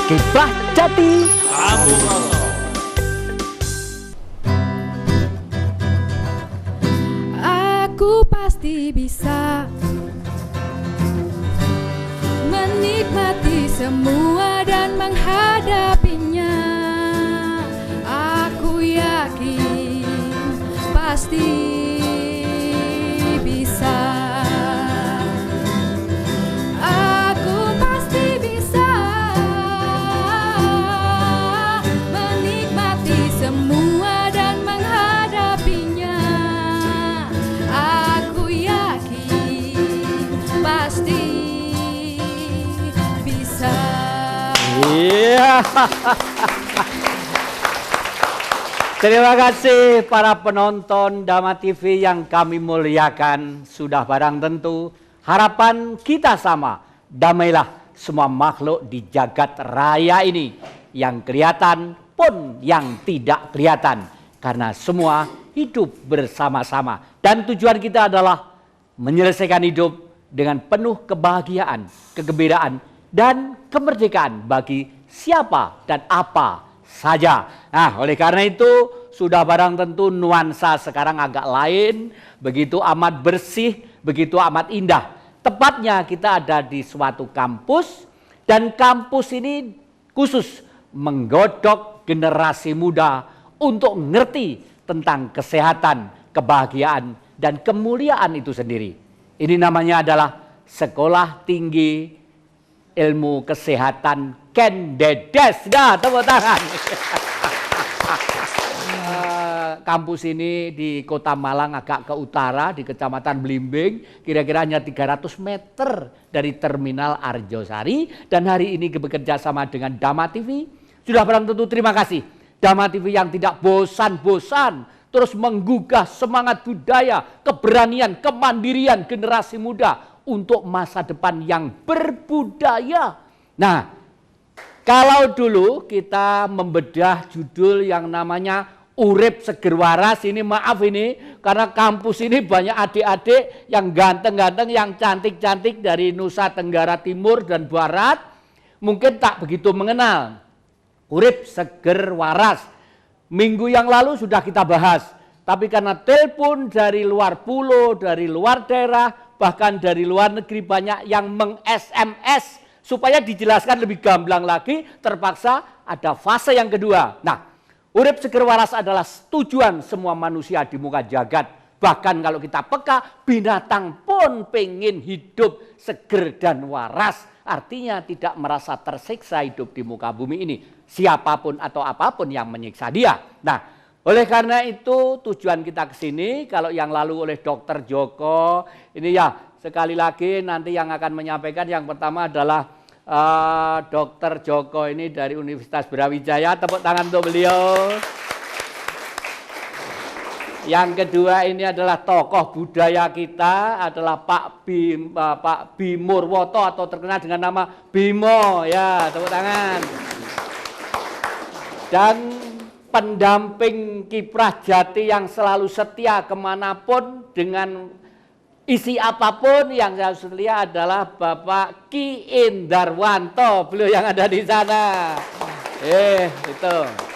Kiprah Jati. Aku pasti bisa menikmati semua dan menghadapinya. Aku yakin pasti bisa. Aku pasti bisa menikmati semua dan menghadapinya. Aku yakin pasti bisa. Iya. Terima kasih para penonton Dama TV yang kami muliakan. Sudah barang tentu harapan kita sama. Damailah semua makhluk di jagat raya ini. Yang kelihatan pun yang tidak kelihatan. Karena semua hidup bersama-sama. Dan tujuan kita adalah menyelesaikan hidup dengan penuh kebahagiaan, kegembiraan, dan kemerdekaan bagi siapa dan apa saja. Nah, oleh karena itu sudah barang tentu nuansa sekarang agak lain, begitu amat bersih, begitu amat indah. Tepatnya kita ada di suatu kampus, dan kampus ini khusus menggodok generasi muda untuk ngerti tentang kesehatan, kebahagiaan, dan kemuliaan itu sendiri. Ini namanya adalah Sekolah Tinggi Ilmu Kesehatan Kendedes. Nah, tepuk tangan. Kampus ini di Kota Malang agak ke utara di Kecamatan Blimbing, kira-kira hanya 300 meter dari Terminal Arjosari, dan hari ini bekerja sama dengan Dama TV. Sudah barang tentu terima kasih Dama TV yang tidak bosan-bosan terus menggugah semangat budaya, keberanian, kemandirian generasi muda untuk masa depan yang berbudaya. Nah, kalau dulu kita membedah judul yang namanya Urip Seger Waras, ini maaf ini karena kampus ini banyak adik-adik yang ganteng-ganteng, yang cantik-cantik dari Nusa Tenggara Timur dan Barat, mungkin tak begitu mengenal Urip Seger Waras. Minggu yang lalu sudah kita bahas, tapi karena telepon dari luar pulau, dari luar daerah, bahkan dari luar negeri banyak yang meng-SMS supaya dijelaskan lebih gamblang lagi, terpaksa ada fase yang kedua. Nah, Urip Seger Waras adalah tujuan semua manusia di muka jagat. Bahkan kalau kita peka, binatang pun pengen hidup seger dan waras. Artinya tidak merasa tersiksa hidup di muka bumi ini. Siapapun atau apapun yang menyiksa dia. Nah, oleh karena itu tujuan kita ke sini. Kalau yang lalu oleh Dr. Joko, ini ya sekali lagi nanti yang akan menyampaikan yang pertama adalah Dr. Joko ini dari Universitas Brawijaya, tepuk tangan untuk beliau. Yang kedua ini adalah tokoh budaya kita, adalah Pak Bimurwoto atau terkenal dengan nama Bimo, ya tepuk tangan. Dan pendamping Kiprah Jati yang selalu setia kemanapun dengan isi apapun yang saya setia adalah Bapak Ki Indarwanto, beliau yang ada di sana. Itu.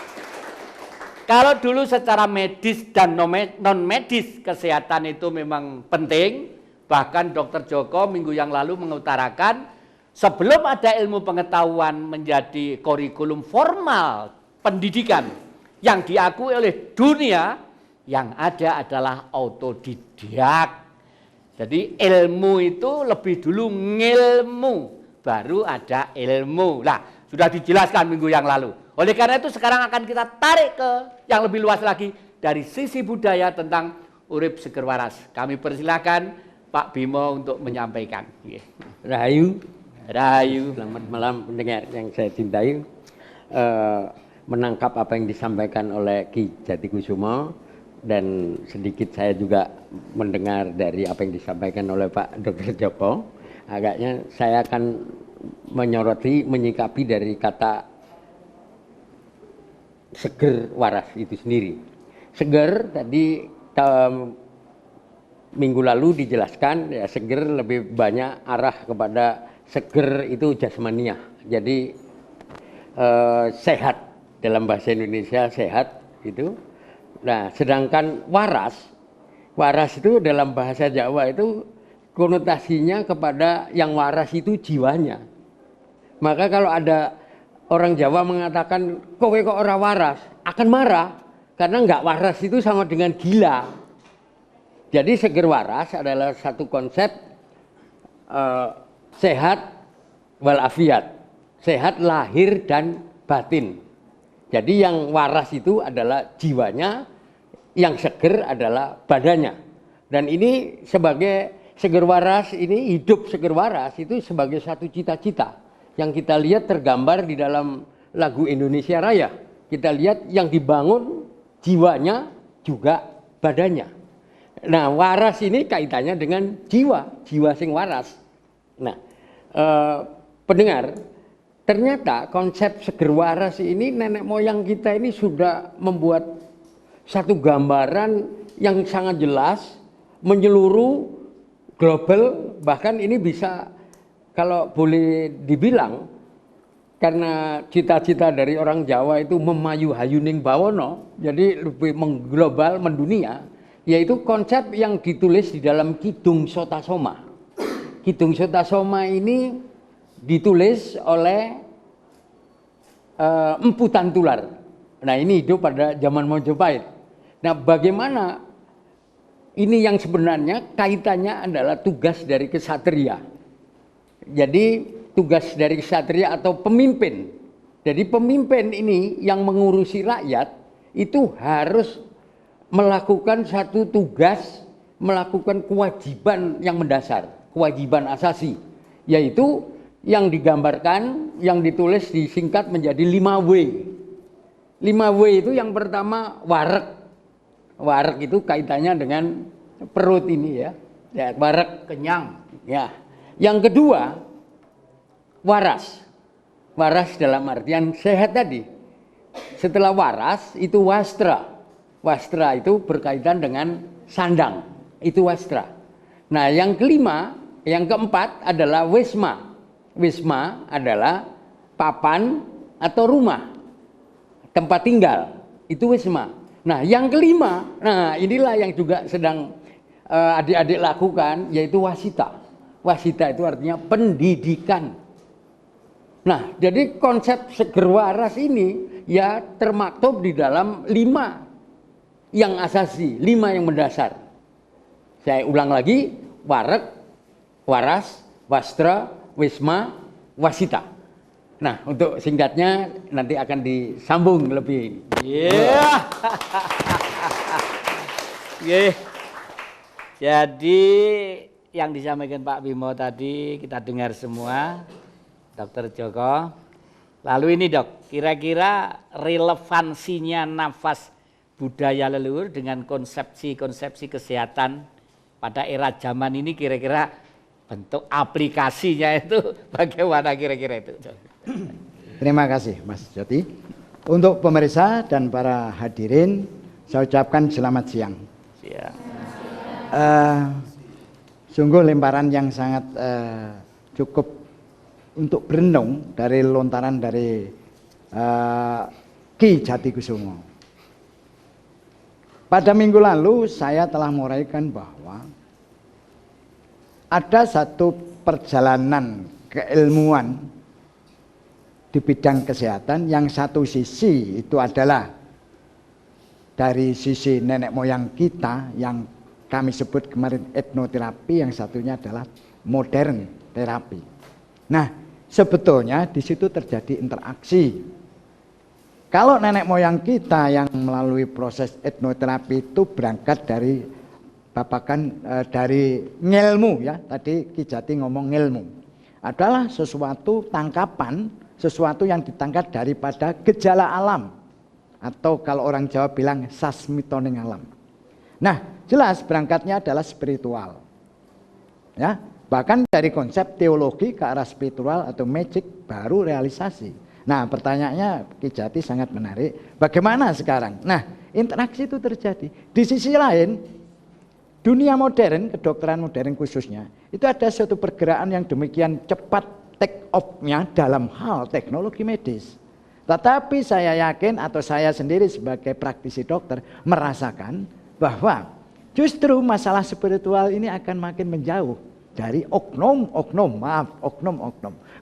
Kalau dulu secara medis dan non medis kesehatan itu memang penting, bahkan Dr. Joko minggu yang lalu mengutarakan sebelum ada ilmu pengetahuan menjadi kurikulum formal pendidikan yang diakui oleh dunia, yang ada adalah autodidak. Jadi ilmu itu lebih dulu ngilmu, baru ada ilmu. Nah, sudah dijelaskan minggu yang lalu. Oleh karena itu sekarang akan kita tarik ke yang lebih luas lagi dari sisi budaya tentang Urip Seger Waras. Kami persilakan Pak Bimo untuk menyampaikan. Rahayu. Rahayu. Selamat malam pendengar yang saya cintai. Menangkap apa yang disampaikan oleh Ki Jatikusumo, dan sedikit saya juga mendengar dari apa yang disampaikan oleh Pak Dr. Joko. Agaknya saya akan menyoroti, menyikapi dari kata seger waras itu sendiri. Seger tadi minggu lalu dijelaskan, ya seger lebih banyak arah kepada seger itu jasmaniah. Jadi sehat, dalam bahasa Indonesia sehat itu. Nah, sedangkan waras itu dalam bahasa Jawa itu konotasinya kepada yang waras itu jiwanya. Maka kalau ada orang Jawa mengatakan kowe kok ora waras, akan marah karena nggak waras itu sama dengan gila. Jadi seger waras adalah satu konsep sehat walafiat, sehat lahir dan batin. Jadi yang waras itu adalah jiwanya, yang seger adalah badannya. Dan ini sebagai seger waras, ini hidup seger waras itu sebagai satu cita-cita yang kita lihat tergambar di dalam lagu Indonesia Raya. Kita lihat yang dibangun jiwanya juga badannya. Nah, waras ini kaitannya dengan jiwa sing waras. Nah, pendengar, ternyata konsep seger waras ini nenek moyang kita ini sudah membuat satu gambaran yang sangat jelas, menyeluruh global, bahkan ini bisa kalau boleh dibilang karena cita-cita dari orang Jawa itu memayu hayuning bawono, jadi lebih mengglobal, mendunia, yaitu konsep yang ditulis di dalam Kidung Sotasoma. Kidung Sotasoma ini ditulis oleh Empu Tantular. Nah, ini hidup pada zaman Majapahit. Nah, bagaimana ini yang sebenarnya kaitannya adalah tugas dari kesatria. Jadi tugas dari kesatria atau pemimpin. Jadi pemimpin ini yang mengurusi rakyat itu harus melakukan satu tugas, melakukan kewajiban yang mendasar, kewajiban asasi, yaitu yang digambarkan, yang ditulis disingkat menjadi 5W. 5W itu yang pertama wareg. Wareg itu kaitannya dengan perut ini ya. Ya, wareg kenyang. Ya. Yang kedua waras. Waras dalam artian sehat tadi. Setelah waras itu wastra. Wastra itu berkaitan dengan sandang. Itu wastra. Nah, yang kelima, yang keempat adalah wisma. Wisma adalah papan atau rumah. Tempat tinggal. Itu wisma. Nah, yang kelima, nah inilah yang juga sedang adik-adik lakukan, yaitu wasita. Wasita itu artinya pendidikan. Nah, jadi konsep seger waras ini ya termaktub di dalam 5 yang asasi, 5 yang mendasar. Saya ulang lagi, wareg, waras, wastra, wisma, wasita. Nah, untuk singkatnya nanti akan disambung lebih. Yeah. Yeah. Jadi yang disampaikan Pak Bimo tadi kita dengar semua, Dr. Joko. Lalu ini Dok, kira-kira relevansinya nafas budaya leluhur dengan konsepsi-konsepsi kesehatan pada era zaman ini, kira-kira bentuk aplikasinya itu bagaimana kira-kira itu? Terima kasih Mas Joti. Untuk pemirsa dan para hadirin, saya ucapkan selamat siang. Siap. Sungguh lemparan yang sangat cukup untuk berenung dari lontaran dari Ki Jatikusumo. Pada minggu lalu saya telah menguraikan bahwa ada satu perjalanan keilmuan di bidang kesehatan yang satu sisi itu adalah dari sisi nenek moyang kita yang kami sebut kemarin etnoterapi, yang satunya adalah modern terapi. Nah, sebetulnya di situ terjadi interaksi. Kalau nenek moyang kita yang melalui proses etnoterapi itu berangkat dari babakan dari ngilmu ya, tadi Ki Jati ngomong ngilmu. Adalah sesuatu tangkapan, sesuatu yang ditangkap daripada gejala alam. Atau kalau orang Jawa bilang sasmitoning alam. Nah, jelas berangkatnya adalah spiritual. Ya, bahkan dari konsep teologi ke arah spiritual atau magic baru realisasi. Nah, pertanyaannya Ki Jati sangat menarik. Bagaimana sekarang? Nah, interaksi itu terjadi. Di sisi lain, dunia modern, kedokteran modern khususnya, itu ada suatu pergerakan yang demikian cepat take off-nya dalam hal teknologi medis. Tetapi saya yakin atau saya sendiri sebagai praktisi dokter merasakan bahwa justru masalah spiritual ini akan makin menjauh dari oknum-oknum.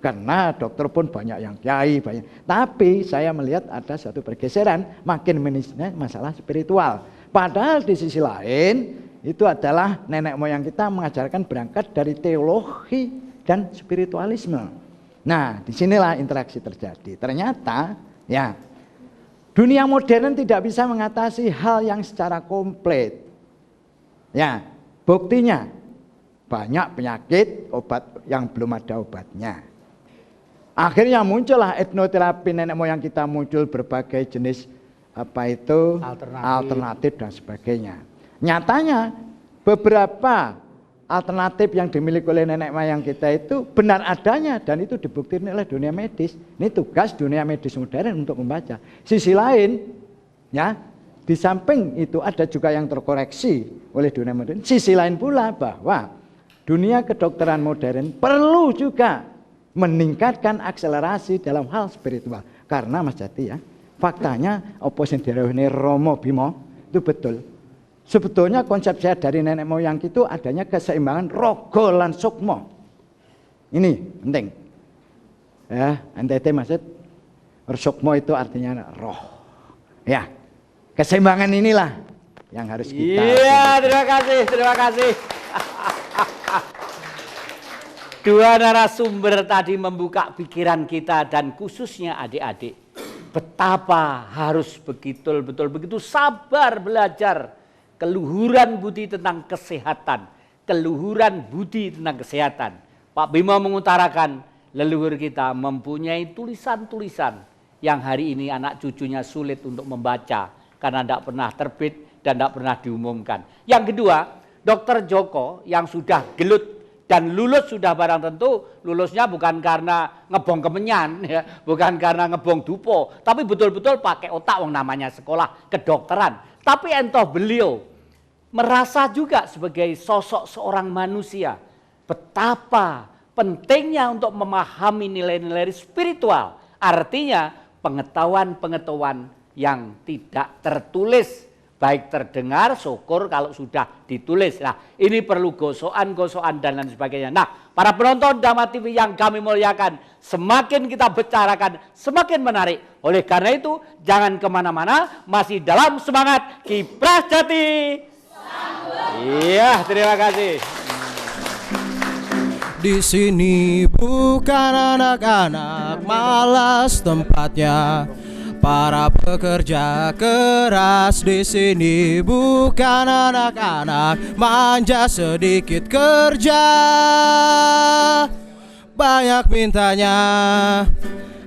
Karena dokter pun banyak yang kiai, banyak. Tapi saya melihat ada satu pergeseran makin menisnya masalah spiritual. Padahal di sisi lain itu adalah nenek moyang kita mengajarkan berangkat dari teologi dan spiritualisme. Nah, disinilah interaksi terjadi. Ternyata, ya, dunia modern tidak bisa mengatasi hal yang secara komplit. Ya, buktinya banyak penyakit obat yang belum ada obatnya. Akhirnya muncullah etnoterapi, nenek moyang kita muncul berbagai jenis alternatif dan sebagainya. Nyatanya beberapa alternatif yang dimiliki oleh nenek moyang kita itu benar adanya dan itu dibuktikan oleh dunia medis. Ini tugas dunia medis modern untuk membaca. Sisi lain, ya, di samping itu ada juga yang terkoreksi oleh dunia modern. Sisi lain pula bahwa dunia kedokteran modern perlu juga meningkatkan akselerasi dalam hal spiritual. Karena Mas Jati, ya, faktanya apa sing dirawuhne Rama Bima itu betul. Sebetulnya konsep saya dari nenek moyang itu adanya keseimbangan raga lan sukma. Ini penting. Ya, NTT maksud sukma itu artinya roh. Ya. Keseimbangan inilah yang harus kita. Iya, terima kasih. Dua narasumber tadi membuka pikiran kita dan khususnya adik-adik. Betapa harus begitu sabar belajar keluhuran budi tentang kesehatan. Keluhuran budi tentang kesehatan. Pak Bima mengutarakan leluhur kita mempunyai tulisan-tulisan yang hari ini anak cucunya sulit untuk membaca karena tidak pernah terbit dan tidak pernah diumumkan. Yang kedua, Dr. Joko yang sudah gelut dan lulus sudah barang tentu, lulusnya bukan karena ngebong kemenyan, ya, bukan karena ngebong dupo, tapi betul-betul pakai otak, yang namanya sekolah kedokteran. Tapi entah beliau merasa juga sebagai sosok seorang manusia, betapa pentingnya untuk memahami nilai-nilai spiritual. Artinya pengetahuan-pengetahuan yang tidak tertulis, baik terdengar, syukur kalau sudah ditulis. Nah, ini perlu gosokan dan lain sebagainya. Nah, para penonton Dhamma TV yang kami muliakan, semakin kita bicarakan, semakin menarik. Oleh karena itu, jangan kemana-mana, masih dalam semangat Kiprah Jati. Iya, terima kasih. Di sini bukan anak-anak malas tempatnya. Para pekerja keras di sini bukan anak-anak manja sedikit kerja. Banyak mintanya.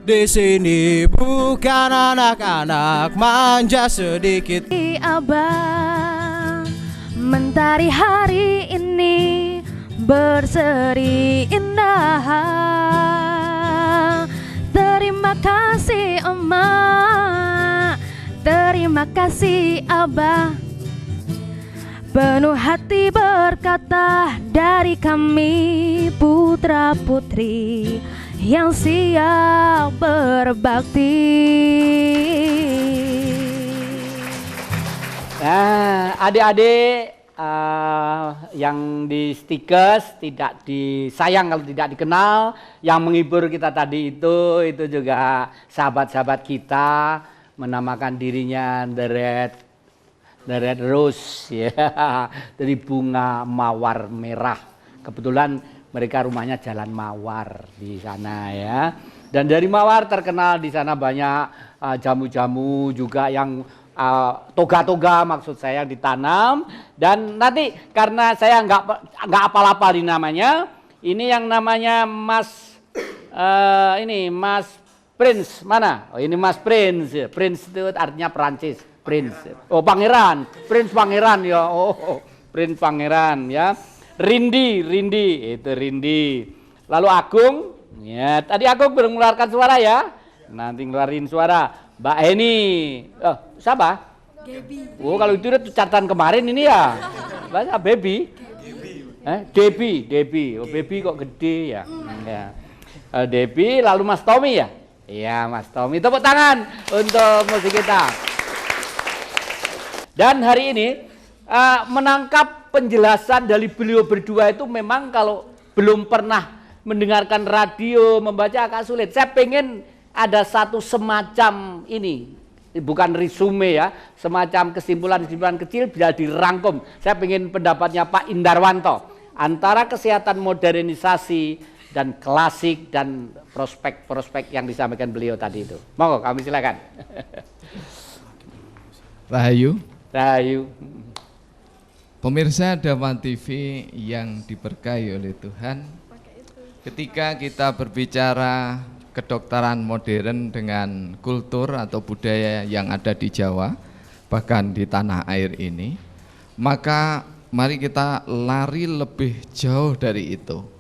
Di sini bukan anak-anak manja sedikit. Abang, mentari hari ini berseri indah. Terima kasih emak, terima kasih abah. Penuh hati berkata dari kami putra putri yang siap berbakti. Nah, adik-adik yang di Stikes tidak disayang kalau tidak dikenal, yang menghibur kita tadi itu juga sahabat-sahabat kita, menamakan dirinya The Red Rose, ya, dari bunga mawar merah. Kebetulan mereka rumahnya Jalan Mawar di sana, ya. Dan dari mawar terkenal di sana banyak jamu-jamu juga yang toga-toga maksud saya ditanam. Dan nanti karena saya nggak apal-apal di namanya, ini yang namanya Mas Mas Prince mana? Oh, ini Mas Prince. Prince itu artinya Perancis. Prince. Oh, pangeran. Prince pangeran ya. Oh, Prince pangeran ya. Rindi itu Rindi. Lalu Agung, ya tadi Agung belum mengeluarkan suara ya. Nanti ngeluarin suara. Mbak Heni, siapa? Gaby. Oh, kalau itu catatan kemarin ini ya. Bahasa baby. Debbie. Oh, baby kok gede ya. Ya. Debbie, lalu Mas Tommy ya. Iya Mas Tommy, tepuk tangan untuk musik kita. Dan hari ini menangkap penjelasan dari beliau berdua itu memang kalau belum pernah mendengarkan radio, membaca agak sulit. Saya pengen ada satu semacam ini, bukan resume ya, semacam kesimpulan-kesimpulan kecil bisa dirangkum. Saya pengen pendapatnya Pak Indarwanto antara kesehatan modernisasi dan klasik dan prospek-prospek yang disampaikan beliau tadi itu. Monggo kami silakan. Rahayu. Rahayu. Pemirsa Dawan TV yang diberkahi oleh Tuhan, ketika kita berbicara kedokteran modern dengan kultur atau budaya yang ada di Jawa, bahkan di tanah air ini, maka mari kita lari lebih jauh dari itu.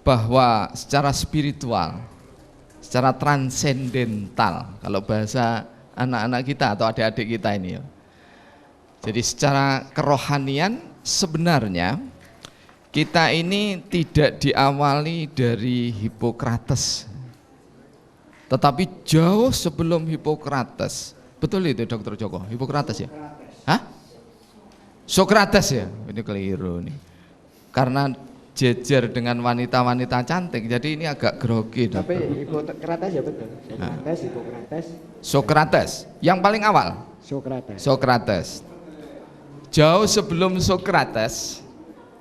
Bahwa secara spiritual, secara transendental, kalau bahasa anak-anak kita atau adik-adik kita ini ya. Jadi secara kerohanian sebenarnya kita ini tidak diawali dari Hippocrates, tetapi jauh sebelum Hippocrates. Betul itu Dr. Joko, Hippocrates ya? Hah? Sokrates ya? Ini keliru nih. Karena jejer dengan wanita-wanita cantik, jadi ini agak grogi. Tapi Hippocrates ya betul. Sokrates, yang paling awal. Sokrates. Jauh sebelum Sokrates,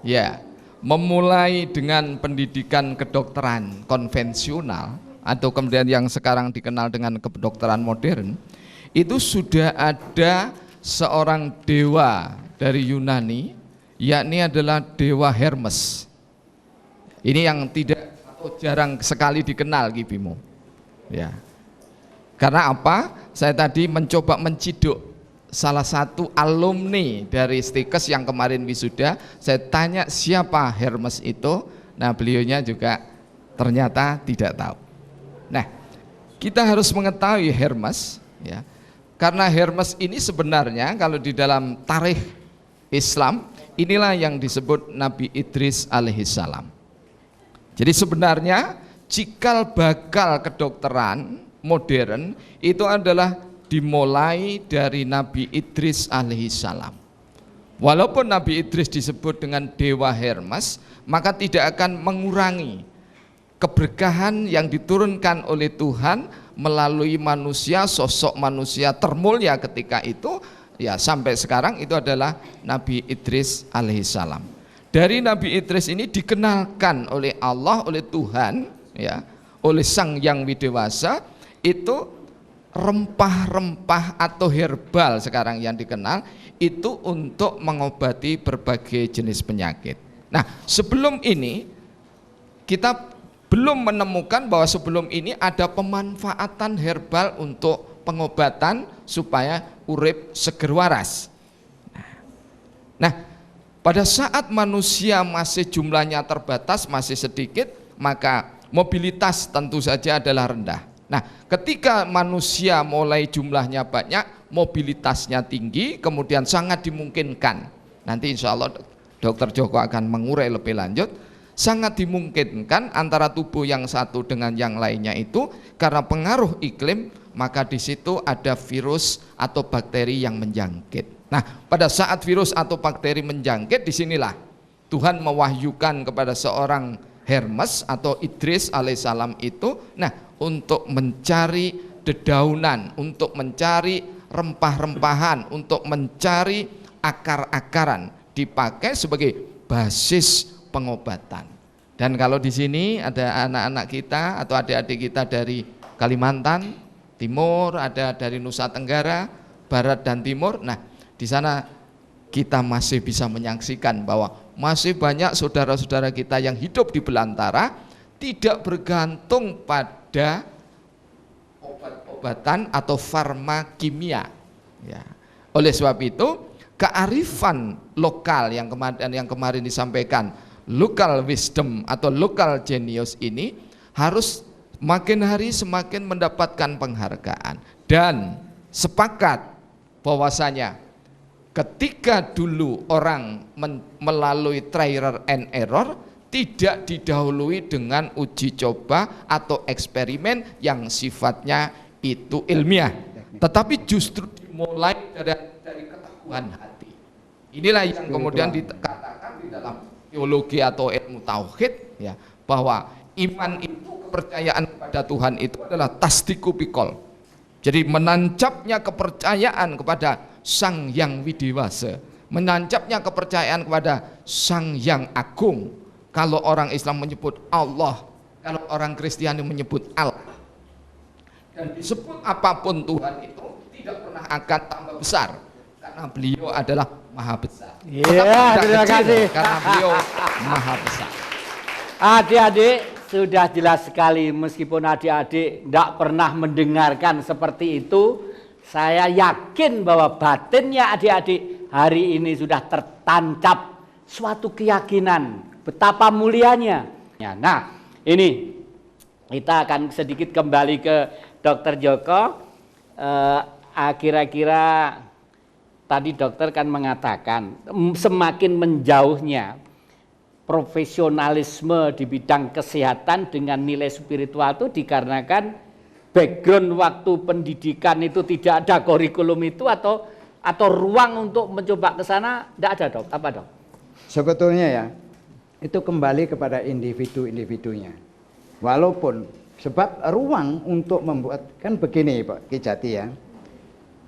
ya, memulai dengan pendidikan kedokteran konvensional atau kemudian yang sekarang dikenal dengan kedokteran modern, itu sudah ada seorang dewa dari Yunani, yakni adalah dewa Hermes. Ini yang tidak atau jarang sekali dikenal Ki Bimo. Ya. Karena apa? Saya tadi mencoba menciduk salah satu alumni dari Stikes yang kemarin wisuda. Saya tanya siapa Hermes itu. Nah, beliaunya juga ternyata tidak tahu. Nah, kita harus mengetahui Hermes, ya. Karena Hermes ini sebenarnya kalau di dalam tarikh Islam, inilah yang disebut Nabi Idris alaihissalam. Jadi sebenarnya cikal bakal kedokteran modern itu adalah dimulai dari Nabi Idris alaihissalam. Walaupun Nabi Idris disebut dengan Dewa Hermes, maka tidak akan mengurangi keberkahan yang diturunkan oleh Tuhan melalui manusia, sosok manusia termulia ketika itu, ya sampai sekarang itu adalah Nabi Idris alaihissalam. Dari Nabi Idris ini dikenalkan oleh Allah, oleh Tuhan, ya, oleh Sang Yang Widewasa, itu rempah-rempah atau herbal sekarang yang dikenal itu untuk mengobati berbagai jenis penyakit. Nah, sebelum ini kita belum menemukan bahwa sebelum ini ada pemanfaatan herbal untuk pengobatan supaya urip seger waras. Nah, pada saat manusia masih jumlahnya terbatas, masih sedikit, maka mobilitas tentu saja adalah rendah. Nah, ketika manusia mulai jumlahnya banyak, mobilitasnya tinggi, kemudian sangat dimungkinkan. Nanti insya Allah Dr. Joko akan mengurai lebih lanjut. Sangat dimungkinkan antara tubuh yang satu dengan yang lainnya itu karena pengaruh iklim, maka di situ ada virus atau bakteri yang menjangkit. Nah, pada saat virus atau bakteri menjangkit, disinilah Tuhan mewahyukan kepada seorang Hermes atau Idris alaihissalam itu, nah, untuk mencari dedaunan, untuk mencari rempah-rempahan, untuk mencari akar-akaran, dipakai sebagai basis pengobatan. Dan kalau di sini ada anak-anak kita atau adik-adik kita dari Kalimantan Timur, ada dari Nusa Tenggara, Barat dan Timur, nah, di sana kita masih bisa menyaksikan bahwa masih banyak saudara-saudara kita yang hidup di belantara tidak bergantung pada obat-obatan atau farmakimia. Ya. Oleh sebab itu, kearifan lokal yang kemarin disampaikan, local wisdom atau local genius ini harus makin hari semakin mendapatkan penghargaan. Dan sepakat bahwasanya ketika dulu orang melalui trial and error tidak didahului dengan uji coba atau eksperimen yang sifatnya itu ilmiah, tetapi justru dimulai dari ketahuan hati. Inilah yang kemudian dikatakan di dalam teologi atau ilmu tauhid, ya, bahwa iman itu, kepercayaan kepada Tuhan itu adalah tasdiku bikol. Jadi menancapnya kepercayaan kepada Sang Yang Widewasa, menancapnya kepercayaan kepada Sang Yang Agung. Kalau orang Islam menyebut Allah, kalau orang Kristiani menyebut Allah. Dan disebut apapun Tuhan itu tidak pernah akan tambah besar, karena beliau adalah maha besar. Iya, terima kasih. Karena beliau maha besar. Adik-adik, sudah jelas sekali, meskipun adik-adik tidak pernah mendengarkan seperti itu, saya yakin bahwa batinnya adik-adik hari ini sudah tertancap suatu keyakinan betapa mulianya. Nah, ini kita akan sedikit kembali ke Dokter Joko. Kira-kira tadi dokter kan mengatakan semakin menjauhnya profesionalisme di bidang kesehatan dengan nilai spiritual itu dikarenakan background waktu pendidikan itu tidak ada kurikulum itu atau ruang untuk mencoba ke sana tidak ada, Dok. Apa, Dok? Sebetulnya ya, itu kembali kepada individu-individunya. Walaupun sebab ruang untuk membuat, kan begini Pak Ki Jati ya,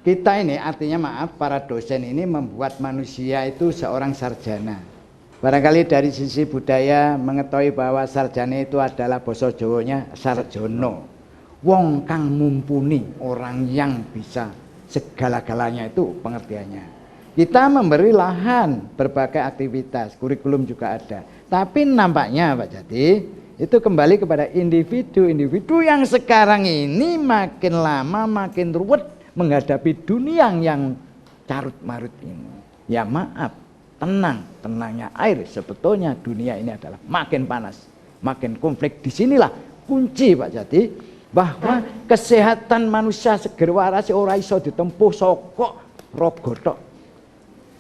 kita ini artinya maaf, para dosen ini membuat manusia itu seorang sarjana. Barangkali dari sisi budaya mengetahui bahwa sarjana itu adalah basa Jawanya sarjono, wong kang mumpuni, orang yang bisa segala-galanya, itu pengertiannya. Kita memberi lahan berbagai aktivitas, kurikulum juga ada. Tapi nampaknya Pak Jati, itu kembali kepada individu-individu yang sekarang ini makin lama makin ruwet menghadapi dunia yang carut marut ini. Ya maaf, tenangnya air, sebetulnya dunia ini adalah makin panas, makin konflik. Disinilah kunci Pak Jati, bahwa kesehatan manusia seger waras ora iso ditempuh saka raga tok.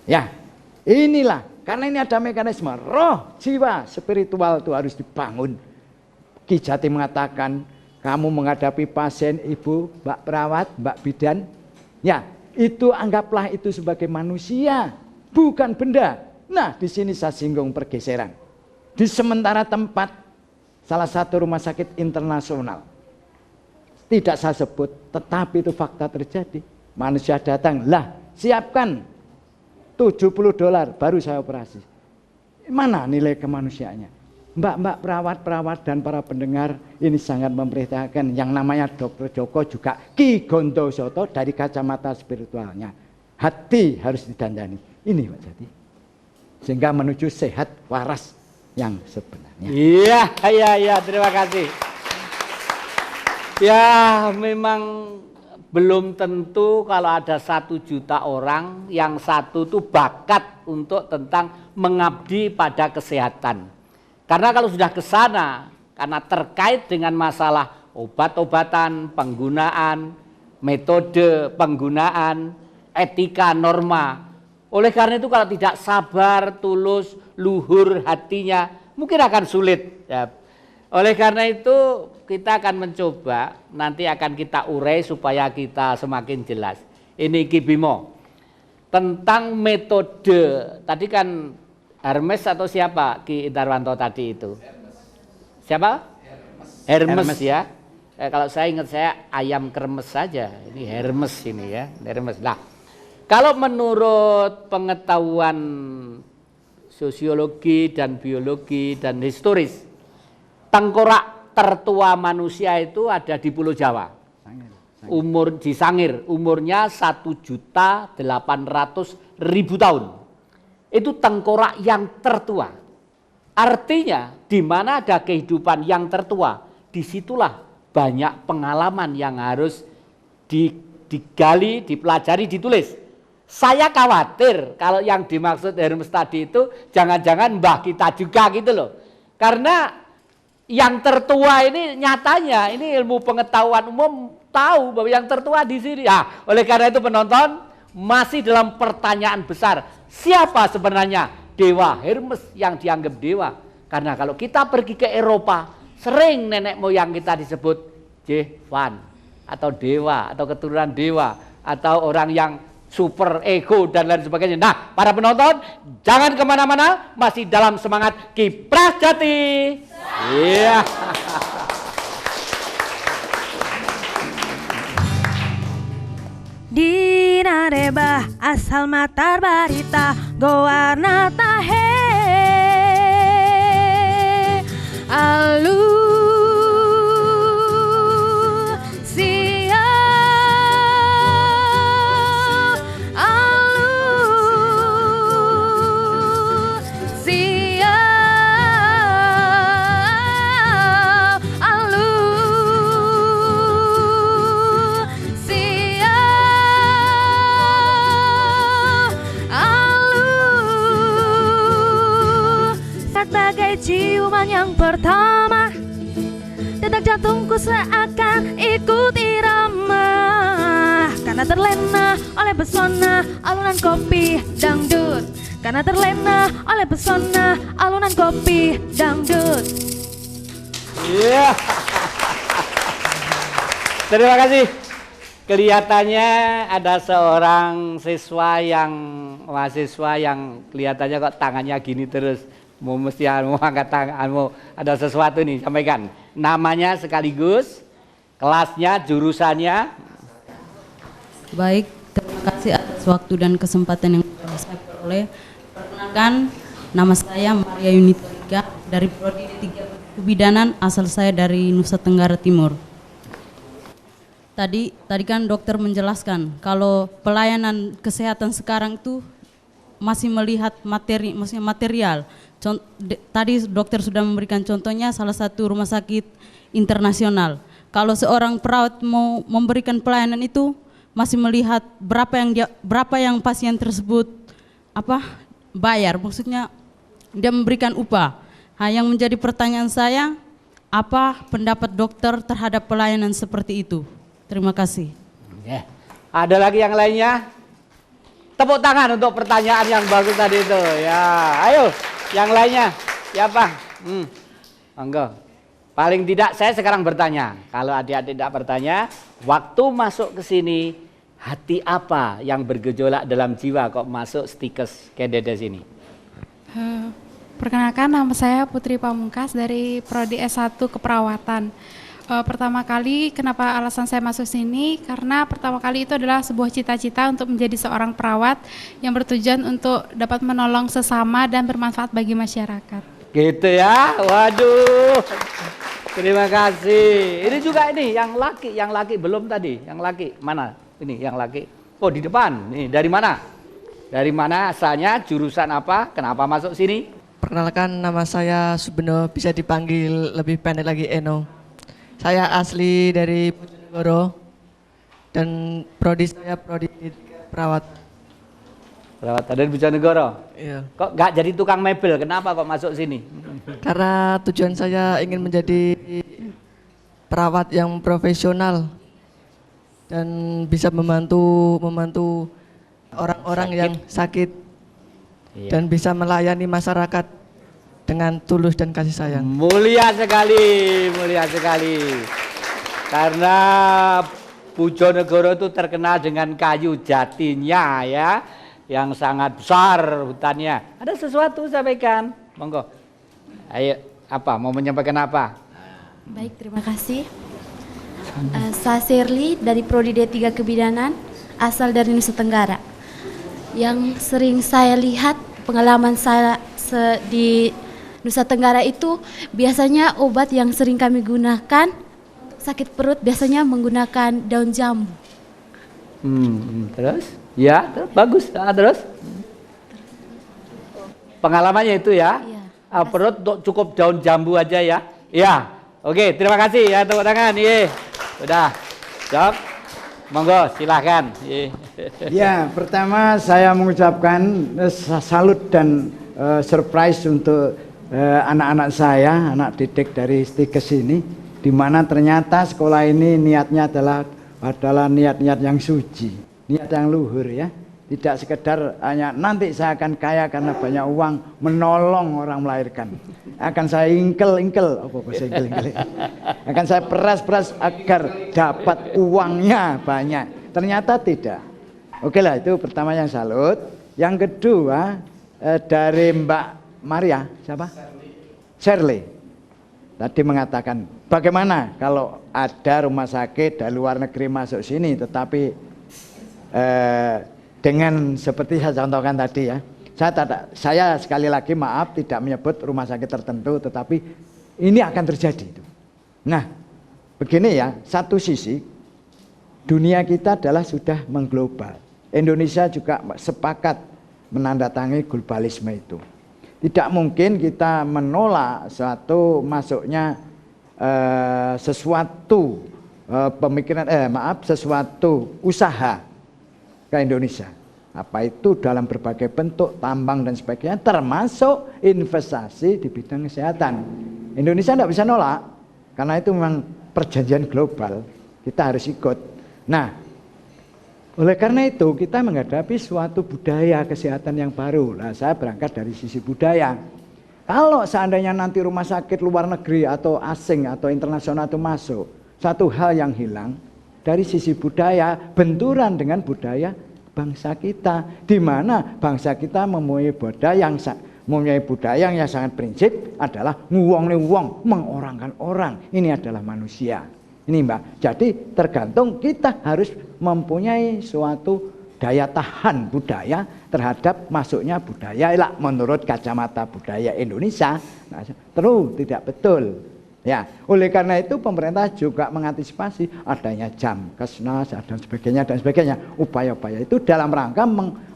Ya, inilah, karena ini ada mekanisme roh, jiwa, spiritual itu harus dibangun. Ki Jati mengatakan, kamu menghadapi pasien ibu, mbak perawat, mbak bidan, ya itu anggaplah itu sebagai manusia, bukan benda. Nah, di sini saya singgung pergeseran. Di sementara tempat salah satu rumah sakit internasional, tidak saya sebut, tetapi itu fakta terjadi. Manusia datang, lah siapkan $70 baru saya operasi. Mana nilai kemanusiaannya? Mbak-mbak perawat-perawat dan para pendengar ini sangat memberitakan yang namanya Dokter Joko juga Ki Gondo Soto dari kacamata spiritualnya. Hati harus didandani. Ini Pak Jati. Sehingga menuju sehat waras yang sebenarnya. Iya, terima kasih. Ya, memang belum tentu kalau ada 1 juta orang yang satu tuh bakat untuk tentang mengabdi pada kesehatan. Karena kalau sudah ke sana, karena terkait dengan masalah obat-obatan, penggunaan, metode penggunaan, etika, norma. Oleh karena itu kalau tidak sabar, tulus, luhur hatinya, mungkin akan sulit. Ya. Oleh karena itu kita akan mencoba, nanti akan kita urai supaya kita semakin jelas. Ini Ki Bimo, tentang metode, tadi kan Hermes atau siapa Ki Darwanto tadi itu? Siapa? Hermes ya. Kalau saya ingat saya ayam kremes saja. Ini Hermes ini ya, Hermes. Nah, kalau menurut pengetahuan sosiologi dan biologi dan historis, tengkorak tertua manusia itu ada di Pulau Jawa. Umur di Sangir, umurnya 1.800.000 tahun. Itu tengkorak yang tertua. Artinya di mana ada kehidupan yang tertua, disitulah banyak pengalaman yang harus digali, dipelajari, ditulis. Saya khawatir kalau yang dimaksud Hermes tadi itu jangan-jangan mbah kita juga gitu loh. Karena yang tertua ini nyatanya ini ilmu pengetahuan umum tahu bahwa yang tertua di sini. Ah, oleh karena itu penonton masih dalam pertanyaan besar. Siapa sebenarnya dewa Hermes yang dianggap dewa? Karena kalau kita pergi ke Eropa, sering nenek moyang kita disebut Jevan, atau dewa, atau keturunan dewa, atau orang yang super ego dan lain sebagainya. Nah, para penonton, jangan kemana-mana, masih dalam semangat Kiprah Jati. Iya. Dina deba asal matar barita gowarna tahe alu sia alu sia alu sia bagai ciuman yang pertama, detak jantungku seakan ikut irama, karena terlena oleh pesona alunan kopi dangdut, karena terlena oleh pesona alunan kopi dangdut. Iya. Terima kasih. Kelihatannya ada seorang mahasiswa yang kelihatannya kok tangannya gini terus. Mau mesti mau angkat tangan, mau ada sesuatu nih, sampaikan namanya sekaligus, kelasnya, jurusannya. Baik, terima kasih atas waktu dan kesempatan yang saya peroleh. Perkenalkan, nama saya Maria Yunita Rika dari Prodi D3 Kebidanan, asal saya dari Nusa Tenggara Timur. Tadi kan dokter menjelaskan kalau pelayanan kesehatan sekarang itu masih melihat materi, maksudnya material. Tadi dokter sudah memberikan contohnya salah satu rumah sakit internasional. Kalau seorang perawat mau memberikan pelayanan itu masih melihat berapa yang pasien tersebut bayar, maksudnya dia memberikan upah. Nah, yang menjadi pertanyaan saya, apa pendapat dokter terhadap pelayanan seperti itu? Terima kasih. Ada lagi yang lainnya? Tepuk tangan untuk pertanyaan yang bagus tadi itu. Ya, ayo. Yang lainnya siapa? Monggo. Paling tidak saya sekarang bertanya. Kalau adik-adik tidak bertanya, waktu masuk ke sini hati apa yang bergejolak dalam jiwa kok masuk stikes Kededes ini? Perkenalkan, nama saya Putri Pamungkas dari Prodi S1 Keperawatan. Pertama kali kenapa alasan saya masuk sini, karena pertama kali itu adalah sebuah cita-cita untuk menjadi seorang perawat yang bertujuan untuk dapat menolong sesama dan bermanfaat bagi masyarakat. Gitu ya, waduh, terima kasih. Ini juga ini yang laki belum tadi, yang laki mana? Ini yang laki, oh di depan, nih dari mana? Dari mana asalnya, jurusan apa, kenapa masuk sini? Perkenalkan, nama saya Subeno, bisa dipanggil lebih pendek lagi Eno. Saya asli dari Bojonegoro dan prodi saya prodi perawat. Perawat dari Bojonegoro. Iya. Kok nggak jadi tukang mebel? Kenapa kok masuk sini? Karena tujuan saya ingin menjadi perawat yang profesional dan bisa membantu orang-orang yang sakit dan bisa melayani masyarakat dengan tulus dan kasih sayang. Mulia sekali, mulia sekali. Karena Bojonegoro itu terkenal dengan kayu jatinya ya, yang sangat besar hutannya. Ada sesuatu sampaikan, monggo. Ayo, apa? Mau menyampaikan apa? Baik, terima kasih. Saya Shirley dari Prodi D3 Kebidanan, asal dari Nusa Tenggara. Yang sering saya lihat, pengalaman saya di Nusa Tenggara itu biasanya obat yang sering kami gunakan sakit perut biasanya menggunakan daun jambu. Terus? Ya, terus, bagus. Terus? Pengalamannya itu ya? Iya. Perut cukup daun jambu aja ya? Ya. Oke, terima kasih ya, tepuk tangan. Iya. Sudah. Jawab. Monggo, silahkan. Ya, pertama saya mengucapkan salut dan surprise untuk anak-anak saya, anak didik dari Stikes ini, di mana ternyata sekolah ini niatnya adalah niat-niat yang suci, niat yang luhur ya. Tidak sekedar hanya nanti saya akan kaya karena banyak uang, menolong orang melahirkan. Akan saya ingkel-ingkel, apa bahasa ingkel-ingkel? Akan saya peras-peras agar dapat uangnya banyak. Ternyata tidak. Oke lah, itu pertama yang salut. Yang kedua dari Mbak Maria, siapa? Shirley. Tadi mengatakan bagaimana kalau ada rumah sakit dari luar negeri masuk sini, tetapi dengan seperti saya contohkan tadi ya, saya sekali lagi maaf tidak menyebut rumah sakit tertentu, tetapi ini akan terjadi. Nah, begini ya, satu sisi dunia kita adalah sudah mengglobal. Indonesia juga sepakat menandatangani globalisme itu. Tidak mungkin kita menolak suatu masuknya sesuatu sesuatu usaha ke Indonesia. Apa itu dalam berbagai bentuk, tambang dan sebagainya, termasuk investasi di bidang kesehatan. Indonesia tidak bisa nolak, karena itu memang perjanjian global, kita harus ikut. Nah, oleh karena itu kita menghadapi suatu budaya kesehatan yang baru. Nah, saya berangkat dari sisi budaya. Kalau seandainya nanti rumah sakit luar negeri atau asing atau internasional itu masuk, satu hal yang hilang dari sisi budaya, benturan dengan budaya bangsa kita, di mana bangsa kita mempunyai budaya yang sangat prinsip adalah nguwong, mengorangkan orang. Ini adalah manusia. Ini Mbak, jadi tergantung kita harus mempunyai suatu daya tahan budaya terhadap masuknya budaya lah menurut kacamata budaya Indonesia. Nah, terus tidak betul. Ya, oleh karena itu pemerintah juga mengantisipasi adanya Jamkesnas dan sebagainya. Upaya-upaya itu dalam rangka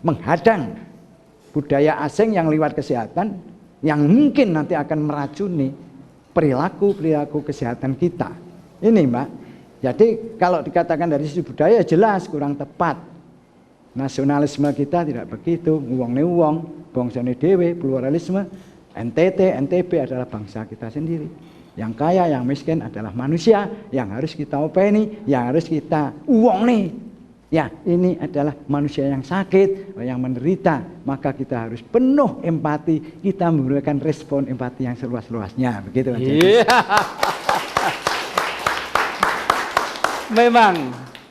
menghadang budaya asing yang lewat kesehatan yang mungkin nanti akan meracuni perilaku kesehatan kita. Ini Mbak, jadi kalau dikatakan dari sisi budaya jelas kurang tepat. Nasionalisme kita tidak begitu, uang, bangsane dewe, pluralisme, NTT, NTB adalah bangsa kita sendiri. Yang kaya, yang miskin adalah manusia, yang harus kita openi, yang harus kita uang nih. Ya, ini adalah manusia yang sakit, yang menderita, maka kita harus penuh empati, kita memberikan respon empati yang seluas-luasnya, begitu aja. Memang